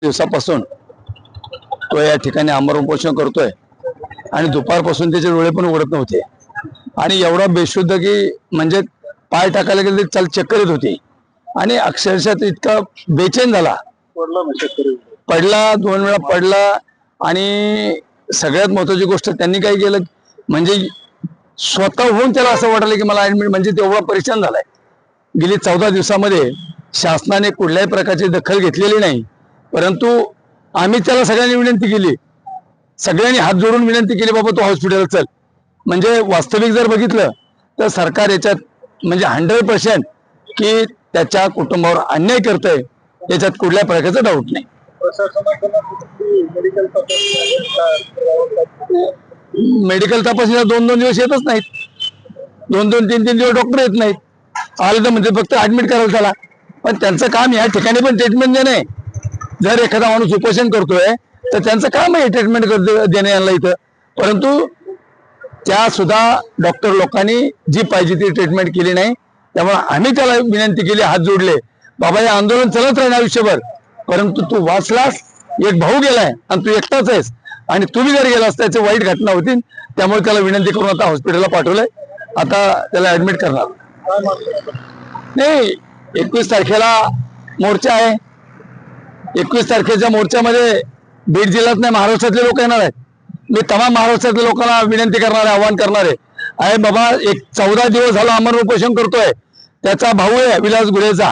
दिवसापासून तो या ठिकाणी आमरण उपोषण करतोय आणि दुपारपासून त्याचे डोळे पण उघडत नव्हते आणि एवढा बेशुद्ध की म्हणजे पाय टाकायला गेले चाल चक्कर येत होती आणि अक्षरशः इतका बेचैन झाला, पडला 2 वेळा पडला. आणि सगळ्यात महत्वाची गोष्ट त्यांनी काय केलं म्हणजे स्वतःहून त्याला असं वाटलं की मला ऍडमिट, म्हणजे तेवढा परेशान झालाय. गेली 14 दिवसामध्ये शासनाने कुठल्याही प्रकारची दखल घेतलेली नाही, परंतु आम्ही त्याला सगळ्यांनी विनंती केली, सगळ्यांनी हात जोडून विनंती केली, बाबा तू हॉस्पिटल चल. म्हणजे वास्तविक जर बघितलं तर सरकार याच्यात म्हणजे 100% की त्याच्या कुटुंबावर अन्याय करतंय, याच्यात कुठल्या प्रकारचा डाऊट नाही. मेडिकल तपासणीला 2-2 दिवस येतच नाहीत, 2-2, 3-3 दिवस डॉक्टर येत नाहीत. आले तर म्हणजे फक्त ऍडमिट करायला त्याला. पण त्यांचं काम या ठिकाणी पण ट्रीटमेंट देणे. जर एखादा माणूस उपोषण करतोय तर त्यांचं काम आहे ट्रीटमेंट देणे यांना इथं, परंतु त्या सुद्धा डॉक्टर लोकांनी जी पाहिजे ती ट्रीटमेंट केली नाही. त्यामुळे आम्ही त्याला विनंती केली, हात जोडले, बाबा हे आंदोलन चलत राहील आयुष्यभर, परंतु तू वाचलास, एक भाऊ गेलाय आणि तू एकटाच आहेस आणि तुम्ही जर गेलास त्याची वाईट घटना होती. त्यामुळे त्याला विनंती करून आता हॉस्पिटलला पाठवलंय, आता त्याला ऍडमिट करणार. नाही, 21 तारखेला मोर्चा आहे. 21 तारखेच्या मोर्चामध्ये बीड जिल्ह्यात नाही महाराष्ट्रातले लोक येणार आहेत. मी तमाम महाराष्ट्रातल्या लोकांना विनंती करणार आहे, आवाहन करणार आहे बाबा, 14 दिवस झाला आमरण उपोषण करतोय. त्याचा भाऊ आहे विलास घुलेचा,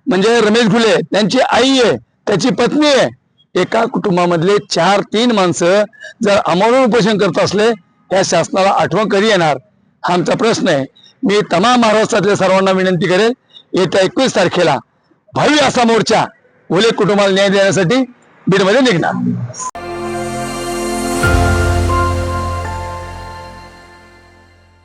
म्हणजे रमेश घुले, त्यांची आई आहे, त्याची पत्नी आहे. एका कुटुंबामधले 4-3 माणसं जर आमरण उपोषण करत असले, या शासनाला आठवण कधी येणार हा आमचा प्रश्न आहे. मी तमाम महाराष्ट्रातल्या सर्वांना विनंती करेल, येत्या 21 तारखेला भव्य असा मोर्चा घुले कुटुंबाला न्याय देण्यासाठी बीडमध्ये निघणार.